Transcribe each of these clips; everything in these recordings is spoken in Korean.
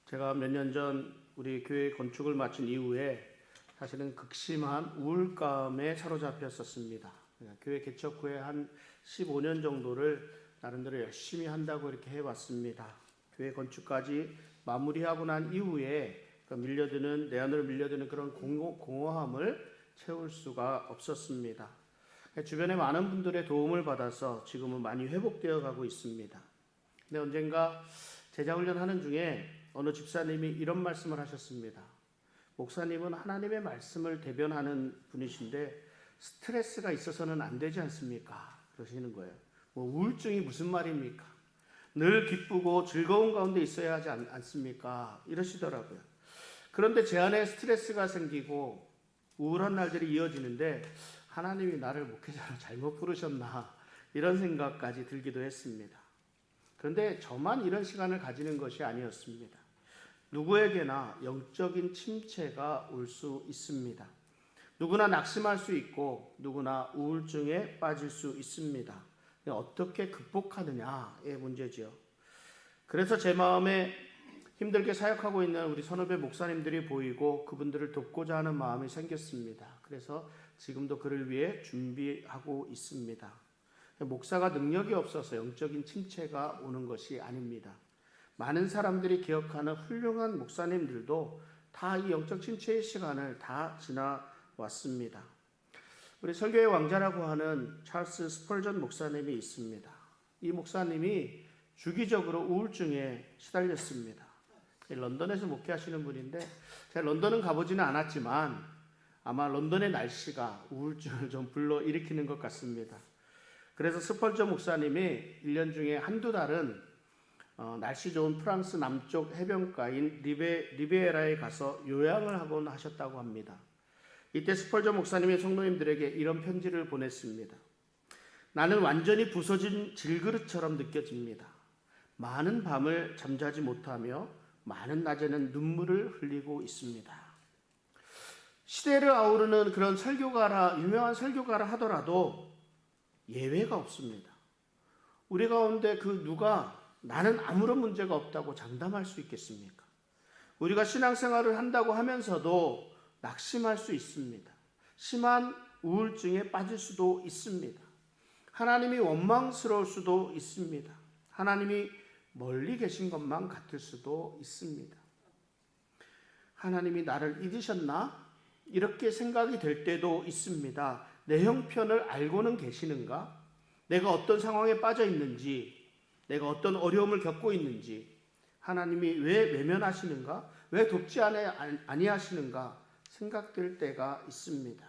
제가 몇 년 전 우리 교회 건축을 마친 이후에 사실은 극심한 우울감에 사로잡혔었습니다. 교회 개척 후에 한 15년 정도를 나름대로 열심히 한다고 이렇게 해왔습니다. 교회 건축까지 마무리하고 난 이후에 내 안으로 밀려드는 그런 공허함을 채울 수가 없었습니다. 주변에 많은 분들의 도움을 받아서 지금은 많이 회복되어 가고 있습니다. 근데 언젠가 제자훈련 하는 중에 어느 집사님이 이런 말씀을 하셨습니다. 목사님은 하나님의 말씀을 대변하는 분이신데 스트레스가 있어서는 안 되지 않습니까? 그러시는 거예요. 우울증이 무슨 말입니까? 늘 기쁘고 즐거운 가운데 있어야 하지 않습니까? 이러시더라고요. 그런데 제 안에 스트레스가 생기고 우울한 날들이 이어지는데 하나님이 나를 목회자로 잘못 부르셨나 이런 생각까지 들기도 했습니다. 그런데 저만 이런 시간을 가지는 것이 아니었습니다. 누구에게나 영적인 침체가 올 수 있습니다. 누구나 낙심할 수 있고 누구나 우울증에 빠질 수 있습니다. 어떻게 극복하느냐의 문제지요. 그래서 제 마음에 힘들게 사역하고 있는 우리 선후배 목사님들이 보이고 그분들을 돕고자 하는 마음이 생겼습니다. 그래서 지금도 그를 위해 준비하고 있습니다. 목사가 능력이 없어서 영적인 침체가 오는 것이 아닙니다. 많은 사람들이 기억하는 훌륭한 목사님들도 다 이 영적 침체의 시간을 다 지나왔습니다. 우리 설교의 왕자라고 하는 찰스 스펄전 목사님이 있습니다. 이 목사님이 주기적으로 우울증에 시달렸습니다. 런던에서 목회하시는 분인데 제가 런던은 가보지는 않았지만 아마 런던의 날씨가 우울증을 좀 불러일으키는 것 같습니다. 그래서 스펄전 목사님이 1년 중에 한두 달은 날씨 좋은 프랑스 남쪽 해변가인 리베라에 가서 요양을 하곤 하셨다고 합니다. 이때 스펄전 목사님이 성도님들에게 이런 편지를 보냈습니다. 나는 완전히 부서진 질그릇처럼 느껴집니다. 많은 밤을 잠자지 못하며 많은 낮에는 눈물을 흘리고 있습니다. 시대를 아우르는 그런 유명한 설교가라 하더라도 예외가 없습니다. 우리 가운데 그 누가 나는 아무런 문제가 없다고 장담할 수 있겠습니까? 우리가 신앙생활을 한다고 하면서도 낙심할 수 있습니다. 심한 우울증에 빠질 수도 있습니다. 하나님이 원망스러울 수도 있습니다. 하나님이 멀리 계신 것만 같을 수도 있습니다. 하나님이 나를 잊으셨나? 이렇게 생각이 될 때도 있습니다. 내 형편을 알고는 계시는가? 내가 어떤 상황에 빠져 있는지, 내가 어떤 어려움을 겪고 있는지, 하나님이 왜 외면하시는가? 왜 돕지 아니하시는가? 생각될 때가 있습니다.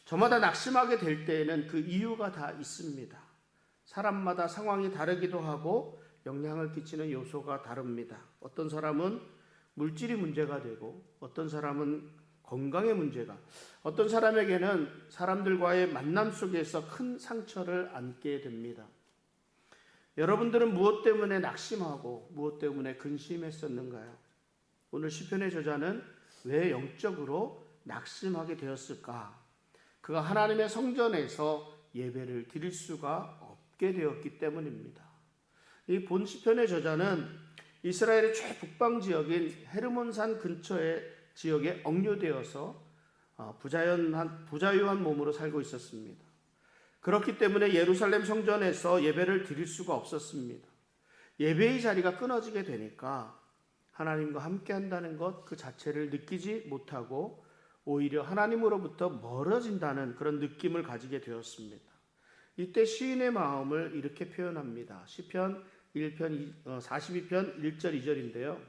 저마다 낙심하게 될 때에는 그 이유가 다 있습니다. 사람마다 상황이 다르기도 하고 영향을 끼치는 요소가 다릅니다. 어떤 사람은 물질이 문제가 되고 어떤 사람은 건강의 문제가, 어떤 사람에게는 사람들과의 만남 속에서 큰 상처를 안게 됩니다. 여러분들은 무엇 때문에 낙심하고 무엇 때문에 근심했었는가요? 오늘 시편의 저자는 왜 영적으로 낙심하게 되었을까? 그가 하나님의 성전에서 예배를 드릴 수가 없게 되었기 때문입니다. 이 본 시편의 저자는 이스라엘의 최북방 지역인 헤르몬산 근처의 지역에 억류되어서 부자유한 몸으로 살고 있었습니다. 그렇기 때문에 예루살렘 성전에서 예배를 드릴 수가 없었습니다. 예배의 자리가 끊어지게 되니까 하나님과 함께 한다는 것 그 자체를 느끼지 못하고 오히려 하나님으로부터 멀어진다는 그런 느낌을 가지게 되었습니다. 이때 시인의 마음을 이렇게 표현합니다. 시편 42편 1절 2절인데요.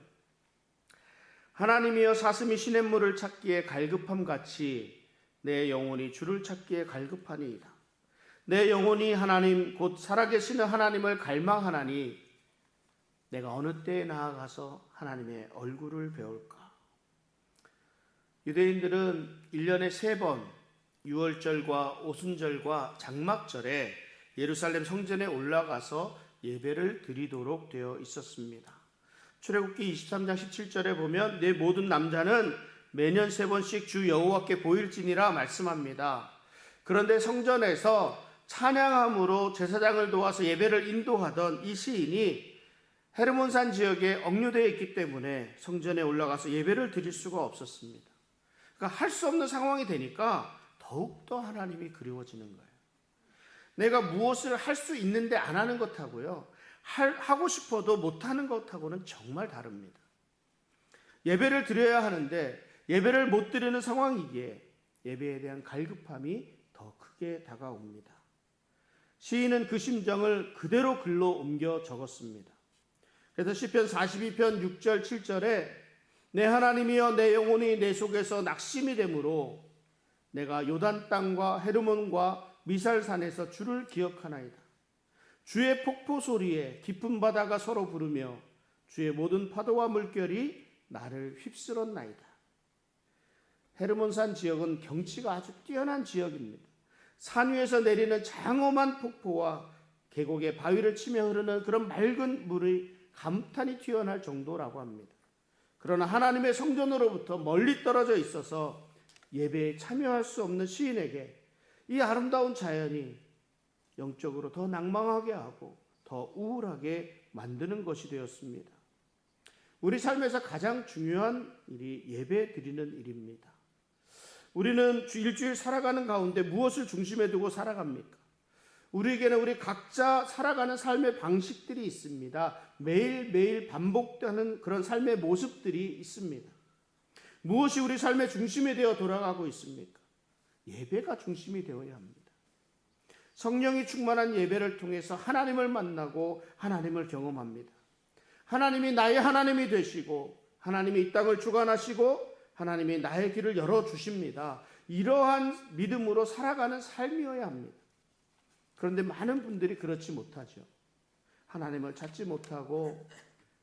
하나님이여 사슴이 시냇물을 찾기에 갈급함 같이 내 영혼이 주를 찾기에 갈급하니이다. 내 영혼이 하나님 곧 살아계시는 하나님을 갈망하나니 내가 어느 때에 나아가서 하나님의 얼굴을 배울까? 유대인들은 1년에 3번 6월절과 오순절과 장막절에 예루살렘 성전에 올라가서 예배를 드리도록 되어 있었습니다. 출애굽기 23장 17절에 보면 내 모든 남자는 매년 3번씩 주 여호와께 보일지니라 말씀합니다. 그런데 성전에서 찬양함으로 제사장을 도와서 예배를 인도하던 이 시인이 헤르몬산 지역에 억류되어 있기 때문에 성전에 올라가서 예배를 드릴 수가 없었습니다. 그러니까 할 수 없는 상황이 되니까 더욱더 하나님이 그리워지는 거예요. 내가 무엇을 할 수 있는데 안 하는 것하고요, 하고 싶어도 못하는 것하고는 정말 다릅니다. 예배를 드려야 하는데 예배를 못 드리는 상황이기에 예배에 대한 갈급함이 더 크게 다가옵니다. 시인은 그 심정을 그대로 글로 옮겨 적었습니다. 그래서 시편 42편 6절 7절에 내 하나님이여 내 영혼이 내 속에서 낙심이 되므로 내가 요단 땅과 헤르몬과 미살산에서 주를 기억하나이다. 주의 폭포 소리에 깊은 바다가 서로 부르며 주의 모든 파도와 물결이 나를 휩쓸었나이다. 헤르몬산 지역은 경치가 아주 뛰어난 지역입니다. 산 위에서 내리는 장엄한 폭포와 계곡의 바위를 치며 흐르는 그런 맑은 물의 감탄이 튀어날 정도라고 합니다. 그러나 하나님의 성전으로부터 멀리 떨어져 있어서 예배에 참여할 수 없는 시인에게 이 아름다운 자연이 영적으로 더 낭망하게 하고 더 우울하게 만드는 것이 되었습니다. 우리 삶에서 가장 중요한 일이 예배 드리는 일입니다. 우리는 일주일 살아가는 가운데 무엇을 중심에 두고 살아갑니까? 우리에게는 우리 각자 살아가는 삶의 방식들이 있습니다. 매일매일 반복되는 그런 삶의 모습들이 있습니다. 무엇이 우리 삶의 중심이 되어 돌아가고 있습니까? 예배가 중심이 되어야 합니다. 성령이 충만한 예배를 통해서 하나님을 만나고 하나님을 경험합니다. 하나님이 나의 하나님이 되시고 하나님이 이 땅을 주관하시고 하나님이 나의 길을 열어주십니다. 이러한 믿음으로 살아가는 삶이어야 합니다. 그런데 많은 분들이 그렇지 못하죠. 하나님을 찾지 못하고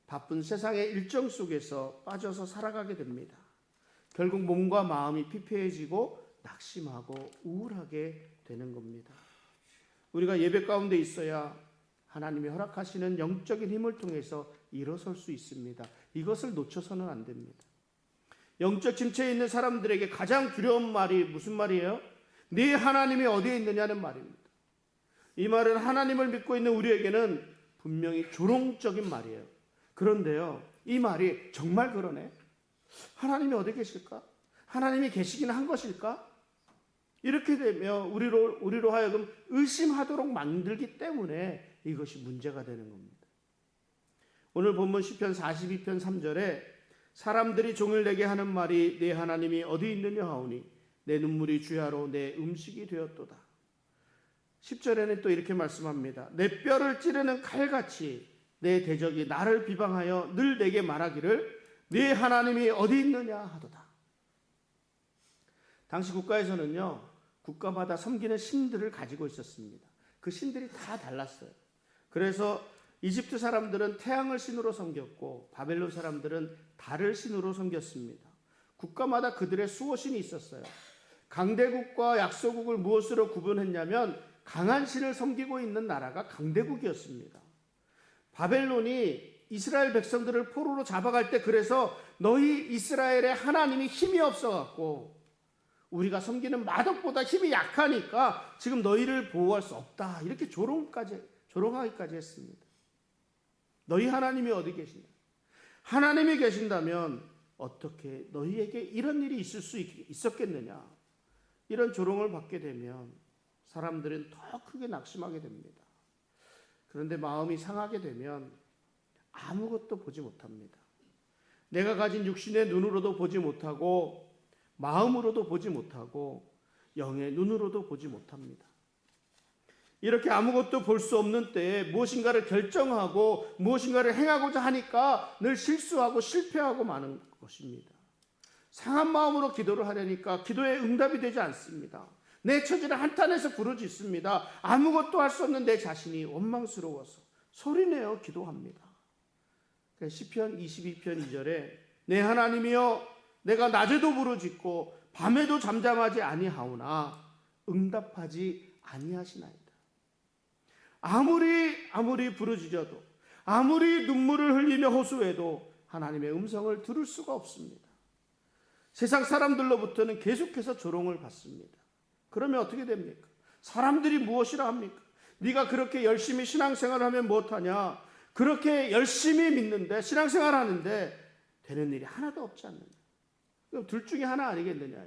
바쁜 세상의 일정 속에서 빠져서 살아가게 됩니다. 결국 몸과 마음이 피폐해지고 낙심하고 우울하게 되는 겁니다. 우리가 예배 가운데 있어야 하나님이 허락하시는 영적인 힘을 통해서 일어설 수 있습니다. 이것을 놓쳐서는 안 됩니다. 영적 침체에 있는 사람들에게 가장 두려운 말이 무슨 말이에요? 네 하나님이 어디에 있느냐는 말입니다. 이 말은 하나님을 믿고 있는 우리에게는 분명히 조롱적인 말이에요. 그런데요, 이 말이 정말 그러네. 하나님이 어디 계실까? 하나님이 계시긴 한 것일까? 이렇게 되면 우리로 하여금 의심하도록 만들기 때문에 이것이 문제가 되는 겁니다. 오늘 본문 시편 42편 3절에 사람들이 종일 내게 하는 말이 내 하나님이 어디 있느냐 하오니 내 눈물이 주야로 내 음식이 되었도다. 10절에는 또 이렇게 말씀합니다. 내 뼈를 찌르는 칼같이 내 대적이 나를 비방하여 늘 내게 말하기를 네 하나님이 어디 있느냐 하도다. 당시 국가에서는요, 국가마다 섬기는 신들을 가지고 있었습니다. 그 신들이 다 달랐어요. 그래서 이집트 사람들은 태양을 신으로 섬겼고 바벨론 사람들은 달을 신으로 섬겼습니다. 국가마다 그들의 수호신이 있었어요. 강대국과 약소국을 무엇으로 구분했냐면 강한 신을 섬기고 있는 나라가 강대국이었습니다. 바벨론이 이스라엘 백성들을 포로로 잡아갈 때 그래서 너희 이스라엘의 하나님이 힘이 없어갖고 우리가 섬기는 마덕보다 힘이 약하니까 지금 너희를 보호할 수 없다. 이렇게 조롱하기까지 했습니다. 너희 하나님이 어디 계시냐? 하나님이 계신다면 어떻게 너희에게 이런 일이 있을 수 있었겠느냐? 이런 조롱을 받게 되면 사람들은 더 크게 낙심하게 됩니다. 그런데 마음이 상하게 되면 아무것도 보지 못합니다. 내가 가진 육신의 눈으로도 보지 못하고 마음으로도 보지 못하고 영의 눈으로도 보지 못합니다. 이렇게 아무것도 볼 수 없는 때에 무엇인가를 결정하고 무엇인가를 행하고자 하니까 늘 실수하고 실패하고 마는 것입니다. 상한 마음으로 기도를 하려니까 기도에 응답이 되지 않습니다. 내 처지를 한탄해서 부르짖습니다. 아무것도 할 수 없는 내 자신이 원망스러워서 소리내어 기도합니다. 시편 22편 2절에 내 하나님이여 내가 낮에도 부르짖고 밤에도 잠잠하지 아니하오나 응답하지 아니하시나이다. 아무리 부르짖어도 아무리 눈물을 흘리며 호소해도 하나님의 음성을 들을 수가 없습니다. 세상 사람들로부터는 계속해서 조롱을 받습니다. 그러면 어떻게 됩니까? 사람들이 무엇이라 합니까? 네가 그렇게 열심히 신앙생활을 하면 못하냐? 그렇게 열심히 믿는데 신앙생활 하는데 되는 일이 하나도 없지 않느냐. 그럼 둘 중에 하나 아니겠느냐.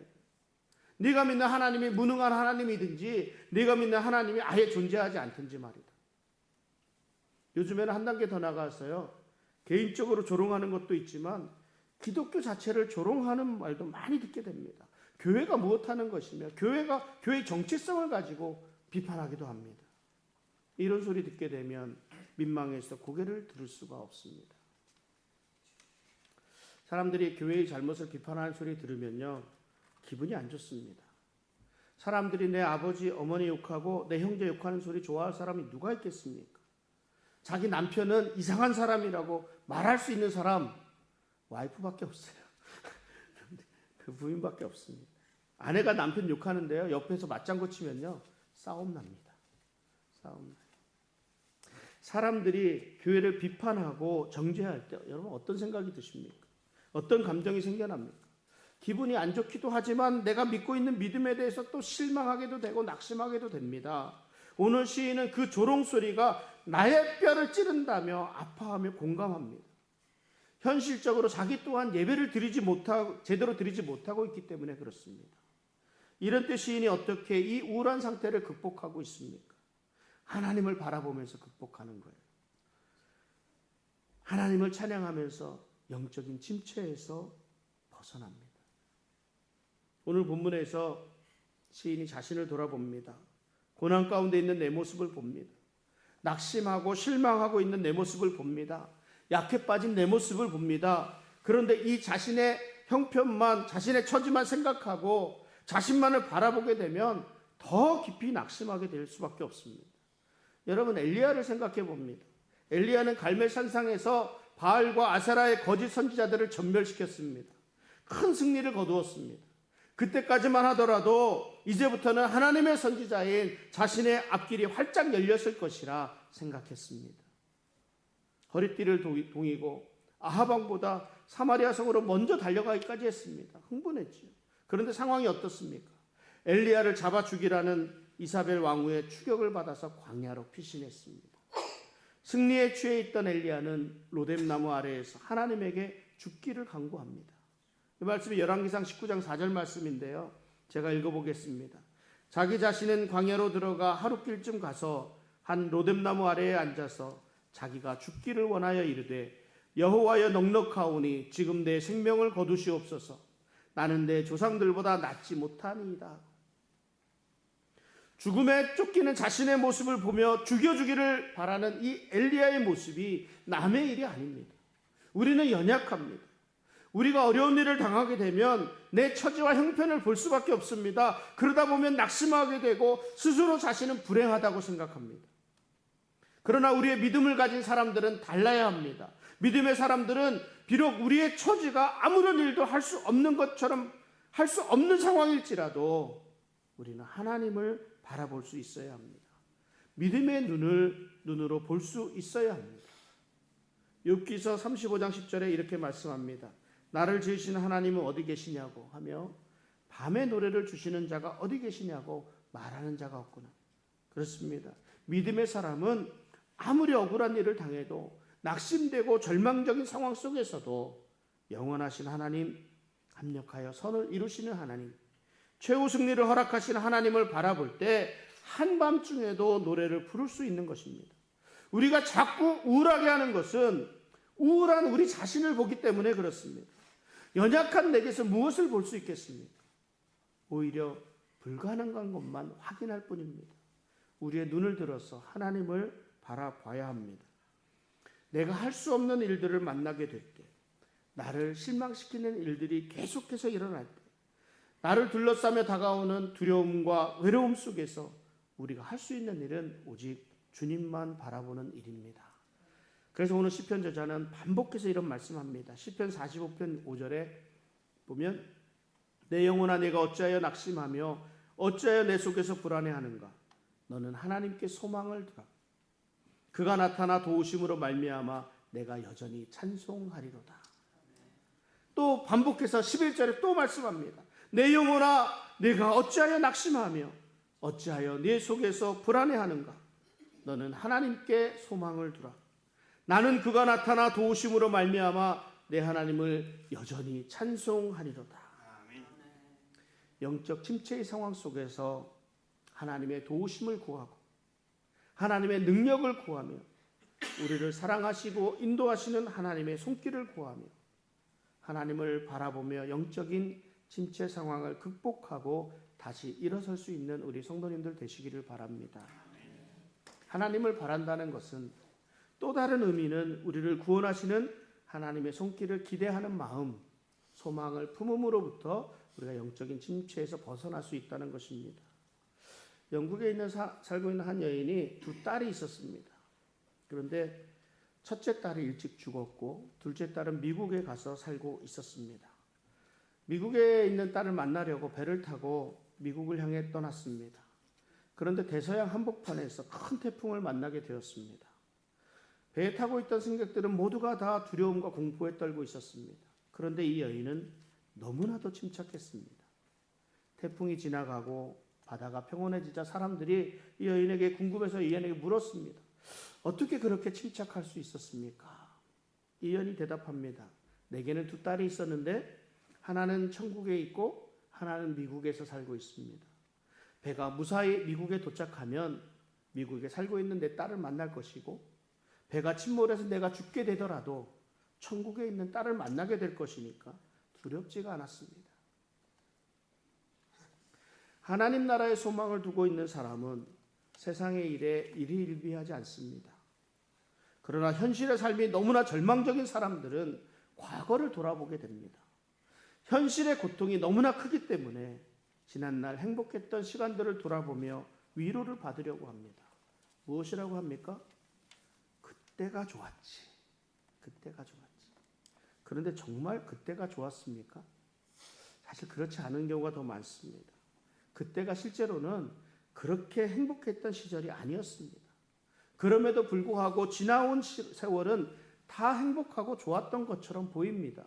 네가 믿는 하나님이 무능한 하나님이든지 네가 믿는 하나님이 아예 존재하지 않든지 말이다. 요즘에는 한 단계 더 나가서요. 개인적으로 조롱하는 것도 있지만 기독교 자체를 조롱하는 말도 많이 듣게 됩니다. 교회가 무엇하는 것이며 교회의 정체성을 가지고 비판하기도 합니다. 이런 소리 듣게 되면 민망해서 고개를 들을 수가 없습니다. 사람들이 교회의 잘못을 비판하는 소리 들으면요. 기분이 안 좋습니다. 사람들이 내 아버지, 어머니 욕하고 내 형제 욕하는 소리 좋아할 사람이 누가 있겠습니까? 자기 남편은 이상한 사람이라고 말할 수 있는 사람 와이프밖에 없어요. 그 부인밖에 없습니다. 아내가 남편 욕하는데요. 옆에서 맞장구 치면요. 싸움 납니다. 싸움 나요. 사람들이 교회를 비판하고 정죄할 때 여러분 어떤 생각이 드십니까? 어떤 감정이 생겨납니까? 기분이 안 좋기도 하지만 내가 믿고 있는 믿음에 대해서 또 실망하게도 되고 낙심하게도 됩니다. 오늘 시인은 그 조롱소리가 나의 뼈를 찌른다며 아파하며 공감합니다. 현실적으로 자기 또한 예배를 제대로 드리지 못하고 있기 때문에 그렇습니다. 이런 때 시인이 어떻게 이 우울한 상태를 극복하고 있습니까? 하나님을 바라보면서 극복하는 거예요. 하나님을 찬양하면서 영적인 침체에서 벗어납니다. 오늘 본문에서 시인이 자신을 돌아봅니다. 고난 가운데 있는 내 모습을 봅니다. 낙심하고 실망하고 있는 내 모습을 봅니다. 약해 빠진 내 모습을 봅니다. 그런데 이 자신의 형편만, 자신의 처지만 생각하고 자신만을 바라보게 되면 더 깊이 낙심하게 될 수밖에 없습니다. 여러분 엘리야를 생각해 봅니다. 엘리야는 갈멜산상에서 바알과 아세라의 거짓 선지자들을 전멸시켰습니다. 큰 승리를 거두었습니다. 그때까지만 하더라도 이제부터는 하나님의 선지자인 자신의 앞길이 활짝 열렸을 것이라 생각했습니다. 허리띠를 동이고 아하방보다 사마리아 성으로 먼저 달려가기까지 했습니다. 흥분했지요. 그런데 상황이 어떻습니까? 엘리야를 잡아 죽이라는 이사벨 왕후의 추격을 받아서 광야로 피신했습니다. 승리에 취해 있던 엘리야는 로뎀나무 아래에서 하나님에게 죽기를 간구합니다. 이 말씀이 열왕기상 19장 4절 말씀인데요. 제가 읽어보겠습니다. 자기 자신은 광야로 들어가 하루길쯤 가서 한 로뎀나무 아래에 앉아서 자기가 죽기를 원하여 이르되 여호와여 넉넉하오니 지금 내 생명을 거두시옵소서. 나는 내 조상들보다 낫지 못하니이다. 죽음에 쫓기는 자신의 모습을 보며 죽여주기를 바라는 이 엘리야의 모습이 남의 일이 아닙니다. 우리는 연약합니다. 우리가 어려운 일을 당하게 되면 내 처지와 형편을 볼 수밖에 없습니다. 그러다 보면 낙심하게 되고 스스로 자신은 불행하다고 생각합니다. 그러나 우리의 믿음을 가진 사람들은 달라야 합니다. 믿음의 사람들은 비록 우리의 처지가 아무런 일도 할 수 없는 것처럼 할 수 없는 상황일지라도 우리는 하나님을 바라볼 수 있어야 합니다. 믿음의 눈으로 볼 수 있어야 합니다. 욥기서 35장 10절에 이렇게 말씀합니다. 나를 지으신 하나님은 어디 계시냐고 하며 밤에 노래를 주시는 자가 어디 계시냐고 말하는 자가 없구나. 그렇습니다. 믿음의 사람은 아무리 억울한 일을 당해도 낙심되고 절망적인 상황 속에서도 영원하신 하나님, 합력하여 선을 이루시는 하나님, 최후 승리를 허락하신 하나님을 바라볼 때 한밤중에도 노래를 부를 수 있는 것입니다. 우리가 자꾸 우울하게 하는 것은 우울한 우리 자신을 보기 때문에 그렇습니다. 연약한 내게서 무엇을 볼 수 있겠습니까? 오히려 불가능한 것만 확인할 뿐입니다. 우리의 눈을 들어서 하나님을 바라봐야 합니다. 내가 할 수 없는 일들을 만나게 될 때, 나를 실망시키는 일들이 계속해서 일어날 때, 나를 둘러싸며 다가오는 두려움과 외로움 속에서 우리가 할 수 있는 일은 오직 주님만 바라보는 일입니다. 그래서 오늘 시편 저자는 반복해서 이런 말씀합니다. 시편 45편 5절에 보면 내 영혼아 내가 어찌하여 낙심하며 어찌하여 내 속에서 불안해하는가. 너는 하나님께 소망을 두라. 그가 나타나 도우심으로 말미암아 내가 여전히 찬송하리로다. 또 반복해서 11절에 또 말씀합니다. 내 영혼아 내가 어찌하여 낙심하며 어찌하여 내 속에서 불안해하는가. 너는 하나님께 소망을 두라. 나는 그가 나타나 도우심으로 말미암아 내 하나님을 여전히 찬송하리로다. 영적 침체의 상황 속에서 하나님의 도우심을 구하고 하나님의 능력을 구하며 우리를 사랑하시고 인도하시는 하나님의 손길을 구하며 하나님을 바라보며 영적인 침체 상황을 극복하고 다시 일어설 수 있는 우리 성도님들 되시기를 바랍니다. 하나님을 바란다는 것은 또 다른 의미는 우리를 구원하시는 하나님의 손길을 기대하는 마음, 소망을 품음으로부터 우리가 영적인 침체에서 벗어날 수 있다는 것입니다. 영국에 살고 있는 한 여인이 두 딸이 있었습니다. 그런데 첫째 딸이 일찍 죽었고 둘째 딸은 미국에 가서 살고 있었습니다. 미국에 있는 딸을 만나려고 배를 타고 미국을 향해 떠났습니다. 그런데 대서양 한복판에서 큰 태풍을 만나게 되었습니다. 배에 타고 있던 승객들은 모두가 다 두려움과 공포에 떨고 있었습니다. 그런데 이 여인은 너무나도 침착했습니다. 태풍이 지나가고 바다가 평온해지자 사람들이 이 여인에게 궁금해서 이 여인에게 물었습니다. 어떻게 그렇게 침착할 수 있었습니까? 이 여인이 대답합니다. 내게는 두 딸이 있었는데 하나는 천국에 있고 하나는 미국에서 살고 있습니다. 배가 무사히 미국에 도착하면 미국에 살고 있는 내 딸을 만날 것이고 배가 침몰해서 내가 죽게 되더라도 천국에 있는 딸을 만나게 될 것이니까 두렵지가 않았습니다. 하나님 나라의 소망을 두고 있는 사람은 세상의 일에 일희일비하지 않습니다. 그러나 현실의 삶이 너무나 절망적인 사람들은 과거를 돌아보게 됩니다. 현실의 고통이 너무나 크기 때문에 지난날 행복했던 시간들을 돌아보며 위로를 받으려고 합니다. 무엇이라고 합니까? 그때가 좋았지. 그때가 좋았지. 그런데 정말 그때가 좋았습니까? 사실 그렇지 않은 경우가 더 많습니다. 그때가 실제로는 그렇게 행복했던 시절이 아니었습니다. 그럼에도 불구하고 지나온 세월은 다 행복하고 좋았던 것처럼 보입니다.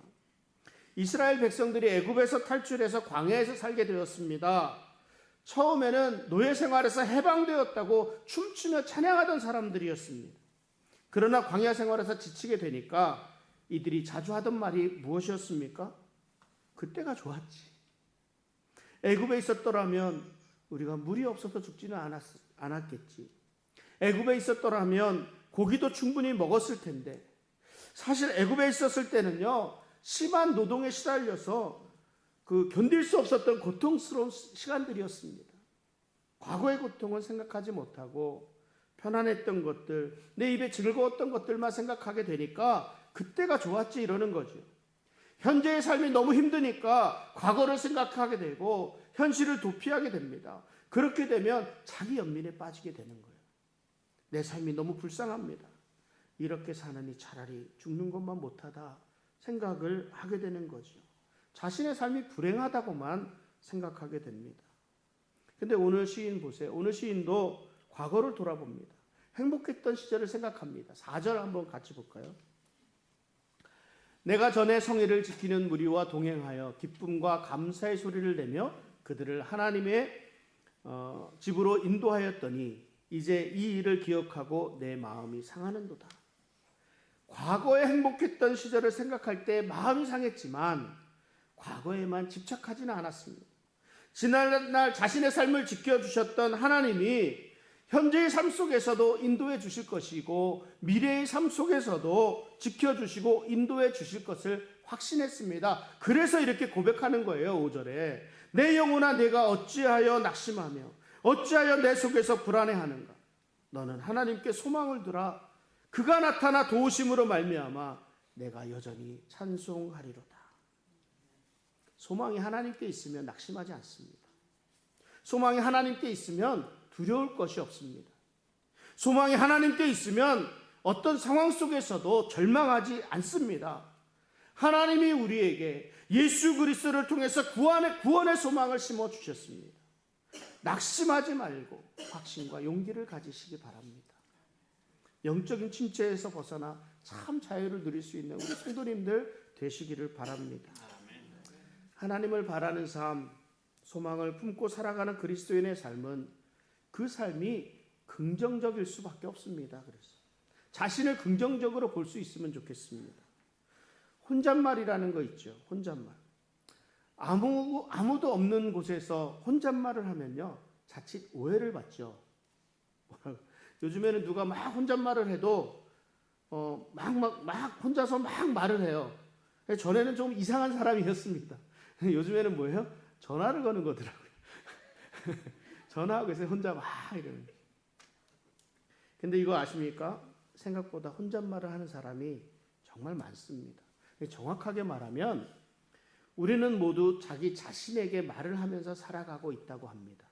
이스라엘 백성들이 애굽에서 탈출해서 광야에서 살게 되었습니다. 처음에는 노예 생활에서 해방되었다고 춤추며 찬양하던 사람들이었습니다. 그러나 광야 생활에서 지치게 되니까 이들이 자주 하던 말이 무엇이었습니까? 그때가 좋았지. 애굽에 있었더라면 우리가 물이 없어서 죽지는 않았겠지. 애굽에 있었더라면 고기도 충분히 먹었을 텐데. 사실 애굽에 있었을 때는요, 심한 노동에 시달려서 견딜 수 없었던 고통스러운 시간들이었습니다. 과거의 고통은 생각하지 못하고 편안했던 것들, 내 입에 즐거웠던 것들만 생각하게 되니까 그때가 좋았지 이러는 거죠. 현재의 삶이 너무 힘드니까 과거를 생각하게 되고 현실을 도피하게 됩니다. 그렇게 되면 자기 연민에 빠지게 되는 거예요. 내 삶이 너무 불쌍합니다. 이렇게 사느니 차라리 죽는 것만 못하다 생각을 하게 되는 거죠. 자신의 삶이 불행하다고만 생각하게 됩니다. 근데 오늘 시인 보세요. 오늘 시인도 과거를 돌아봅니다. 행복했던 시절을 생각합니다. 4절 한번 같이 볼까요? 내가 전에 성회를 지키는 무리와 동행하여 기쁨과 감사의 소리를 내며 그들을 하나님의 집으로 인도하였더니 이제 이 일을 기억하고 내 마음이 상하는도다. 과거에 행복했던 시절을 생각할 때 마음이 상했지만 과거에만 집착하지는 않았습니다. 지난날 자신의 삶을 지켜주셨던 하나님이 현재의 삶 속에서도 인도해 주실 것이고 미래의 삶 속에서도 지켜주시고 인도해 주실 것을 확신했습니다. 그래서 이렇게 고백하는 거예요. 5절에 내 영혼아 내가 어찌하여 낙심하며 어찌하여 내 속에서 불안해하는가. 너는 하나님께 소망을 두라. 그가 나타나 도우심으로 말미암아 내가 여전히 찬송하리로다. 소망이 하나님께 있으면 낙심하지 않습니다. 소망이 하나님께 있으면 두려울 것이 없습니다. 소망이 하나님께 있으면 어떤 상황 속에서도 절망하지 않습니다. 하나님이 우리에게 예수 그리스도를 통해서 구원의 소망을 심어주셨습니다. 낙심하지 말고 확신과 용기를 가지시기 바랍니다. 영적인 침체에서 벗어나 참 자유를 누릴 수 있는 우리 성도님들 되시기를 바랍니다. 하나님을 바라는 삶, 소망을 품고 살아가는 그리스도인의 삶은 그 삶이 긍정적일 수밖에 없습니다. 그래서 자신을 긍정적으로 볼 수 있으면 좋겠습니다. 혼잣말이라는 거 있죠. 혼잣말. 아무도 없는 곳에서 혼잣말을 하면요, 자칫 오해를 받죠. 요즘에는 누가 막 혼잣말을 해도 막 혼자서 막 말을 해요. 전에는 좀 이상한 사람이었습니다. 요즘에는 뭐예요? 전화를 거는 거더라고요. 전화하고 있어요. 혼자 막 이러는. 근데 이거 아십니까? 생각보다 혼잣말을 하는 사람이 정말 많습니다. 정확하게 말하면 우리는 모두 자기 자신에게 말을 하면서 살아가고 있다고 합니다.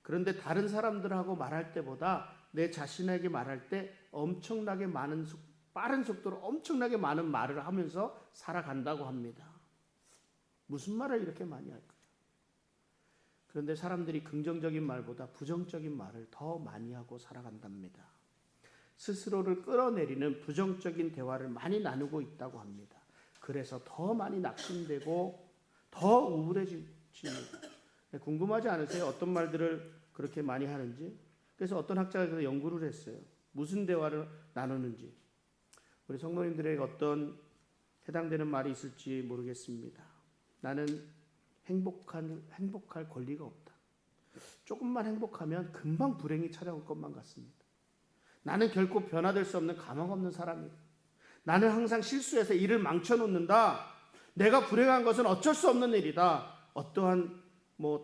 그런데 다른 사람들하고 말할 때보다 내 자신에게 말할 때 엄청나게 빠른 속도로 엄청나게 많은 말을 하면서 살아간다고 합니다. 무슨 말을 이렇게 많이 할까요? 그런데 사람들이 긍정적인 말보다 부정적인 말을 더 많이 하고 살아간답니다. 스스로를 끌어내리는 부정적인 대화를 많이 나누고 있다고 합니다. 그래서 더 많이 낙심되고 더 우울해집니다. 궁금하지 않으세요? 어떤 말들을 그렇게 많이 하는지? 그래서 어떤 학자가 그래서 연구를 했어요. 무슨 대화를 나누는지. 우리 성도님들에게 어떤 해당되는 말이 있을지 모르겠습니다. 나는 행복할 권리가 없다. 조금만 행복하면 금방 불행이 찾아올 것만 같습니다. 나는 결코 변화될 수 없는 가망 없는 사람이다. 나는 항상 실수해서 일을 망쳐놓는다. 내가 불행한 것은 어쩔 수 없는 일이다. 어떠한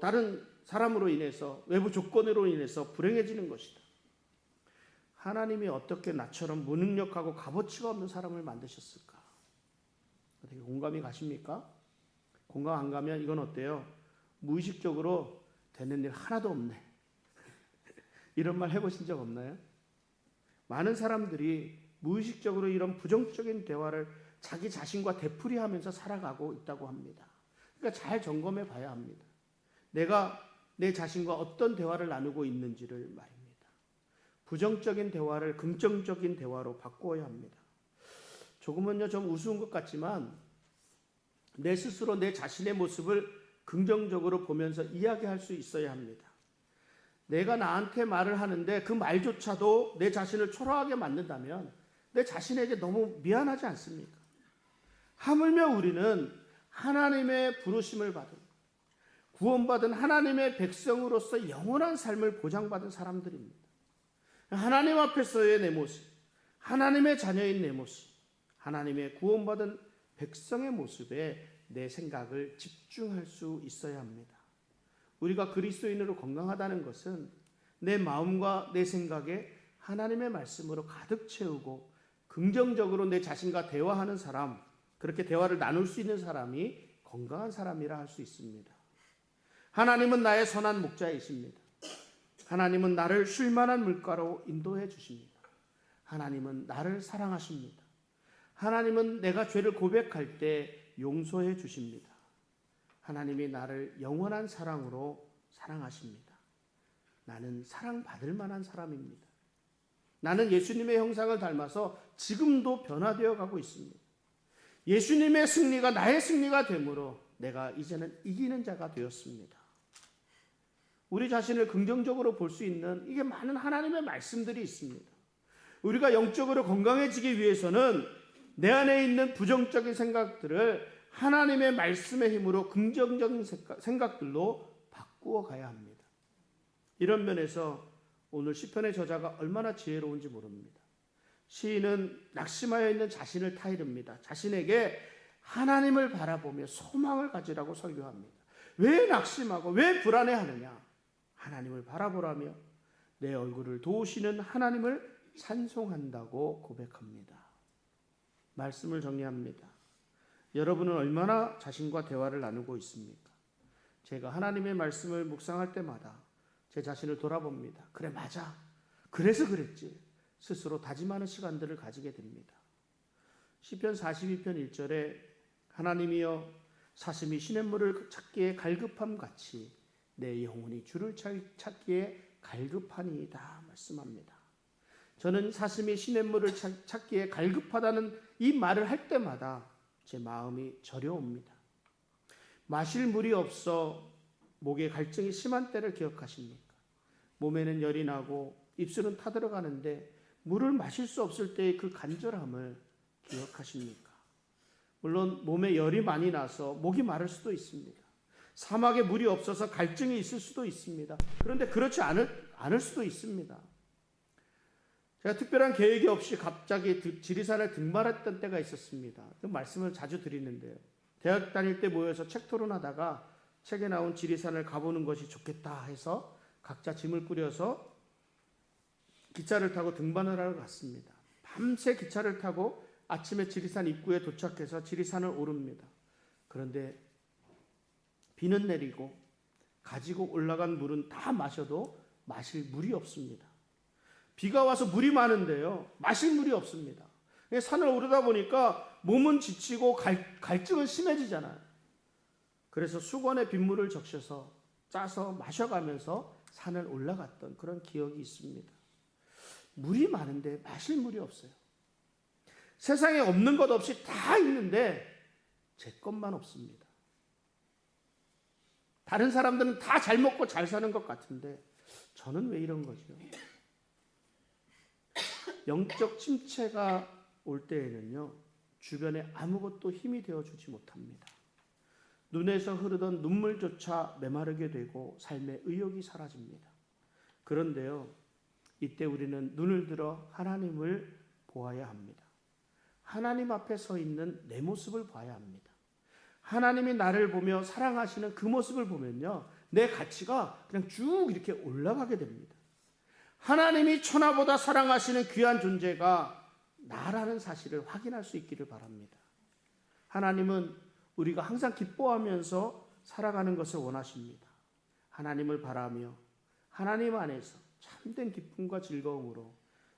다른 사람으로 인해서, 외부 조건으로 인해서 불행해지는 것이다. 하나님이 어떻게 나처럼 무능력하고 값어치가 없는 사람을 만드셨을까? 어떻게 공감이 가십니까? 공감 안 가면 이건 어때요? 무의식적으로 되는 일 하나도 없네. 이런 말 해보신 적 없나요? 많은 사람들이 무의식적으로 이런 부정적인 대화를 자기 자신과 되풀이하면서 살아가고 있다고 합니다. 그러니까 잘 점검해 봐야 합니다. 내가 내 자신과 어떤 대화를 나누고 있는지를 말입니다. 부정적인 대화를 긍정적인 대화로 바꾸어야 합니다. 조금은요 좀 우스운 것 같지만 내 스스로 내 자신의 모습을 긍정적으로 보면서 이야기할 수 있어야 합니다. 내가 나한테 말을 하는데 그 말조차도 내 자신을 초라하게 만든다면 내 자신에게 너무 미안하지 않습니까? 하물며 우리는 하나님의 부르심을 받은, 구원받은 하나님의 백성으로서 영원한 삶을 보장받은 사람들입니다. 하나님 앞에서의 내 모습, 하나님의 자녀인 내 모습, 하나님의 구원받은 백성의 모습에 내 생각을 집중할 수 있어야 합니다. 우리가 그리스도인으로 건강하다는 것은 내 마음과 내 생각에 하나님의 말씀으로 가득 채우고 긍정적으로 내 자신과 대화하는 사람, 그렇게 대화를 나눌 수 있는 사람이 건강한 사람이라 할 수 있습니다. 하나님은 나의 선한 목자이십니다. 하나님은 나를 쉴만한 물가로 인도해 주십니다. 하나님은 나를 사랑하십니다. 하나님은 내가 죄를 고백할 때 용서해 주십니다. 하나님이 나를 영원한 사랑으로 사랑하십니다. 나는 사랑받을 만한 사람입니다. 나는 예수님의 형상을 닮아서 지금도 변화되어 가고 있습니다. 예수님의 승리가 나의 승리가 되므로 내가 이제는 이기는 자가 되었습니다. 우리 자신을 긍정적으로 볼 수 있는 이게 많은 하나님의 말씀들이 있습니다. 우리가 영적으로 건강해지기 위해서는 내 안에 있는 부정적인 생각들을 하나님의 말씀의 힘으로 긍정적인 생각들로 바꾸어 가야 합니다. 이런 면에서 오늘 시편의 저자가 얼마나 지혜로운지 모릅니다. 시인은 낙심하여 있는 자신을 타이릅니다. 자신에게 하나님을 바라보며 소망을 가지라고 설교합니다. 왜 낙심하고 왜 불안해하느냐? 하나님을 바라보라며 내 얼굴을 도우시는 하나님을 찬송한다고 고백합니다. 말씀을 정리합니다. 여러분은 얼마나 자신과 대화를 나누고 있습니까? 제가 하나님의 말씀을 묵상할 때마다 제 자신을 돌아봅니다. 그래, 맞아. 그래서 그랬지. 스스로 다짐하는 시간들을 가지게 됩니다. 시편 42편 1절에 하나님이여 사슴이 시냇물을 찾기에 갈급함 같이 내 영혼이 주를 찾기에 갈급하니이다 말씀합니다. 저는 사슴이 시냇물을 찾기에 갈급하다는 이 말을 할 때마다 제 마음이 저려옵니다. 마실 물이 없어 목에 갈증이 심한 때를 기억하십니까? 몸에는 열이 나고 입술은 타들어가는데 물을 마실 수 없을 때의 그 간절함을 기억하십니까? 물론 몸에 열이 많이 나서 목이 마를 수도 있습니다. 사막에 물이 없어서 갈증이 있을 수도 있습니다. 그런데 그렇지 않을 수도 있습니다. 제가 특별한 계획이 없이 갑자기 지리산을 등반했던 때가 있었습니다. 그 말씀을 자주 드리는데요. 대학 다닐 때 모여서 책 토론하다가 책에 나온 지리산을 가보는 것이 좋겠다 해서 각자 짐을 꾸려서 기차를 타고 등반을 하러 갔습니다. 밤새 기차를 타고 아침에 지리산 입구에 도착해서 지리산을 오릅니다. 그런데 비는 내리고 가지고 올라간 물은 다 마셔도 마실 물이 없습니다. 비가 와서 물이 많은데요, 마실 물이 없습니다. 산을 오르다 보니까 몸은 지치고 갈증은 심해지잖아요. 그래서 수건에 빗물을 적셔서 짜서 마셔가면서 산을 올라갔던 그런 기억이 있습니다. 물이 많은데 마실 물이 없어요. 세상에 없는 것 없이 다 있는데 제 것만 없습니다. 다른 사람들은 다 잘 먹고 잘 사는 것 같은데 저는 왜 이런 거죠? 영적 침체가 올 때에는요, 주변에 아무것도 힘이 되어주지 못합니다. 눈에서 흐르던 눈물조차 메마르게 되고 삶의 의욕이 사라집니다. 그런데요, 이때 우리는 눈을 들어 하나님을 보아야 합니다. 하나님 앞에 서 있는 내 모습을 봐야 합니다. 하나님이 나를 보며 사랑하시는 그 모습을 보면요, 내 가치가 그냥 쭉 이렇게 올라가게 됩니다. 하나님이 천하보다 사랑하시는 귀한 존재가 나라는 사실을 확인할 수 있기를 바랍니다. 하나님은 우리가 항상 기뻐하면서 살아가는 것을 원하십니다. 하나님을 바라며 하나님 안에서 참된 기쁨과 즐거움으로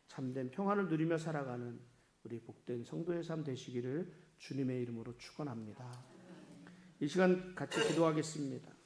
참된 평안을 누리며 살아가는 우리 복된 성도의 삶 되시기를 주님의 이름으로 축원합니다. 이 시간 같이 기도하겠습니다.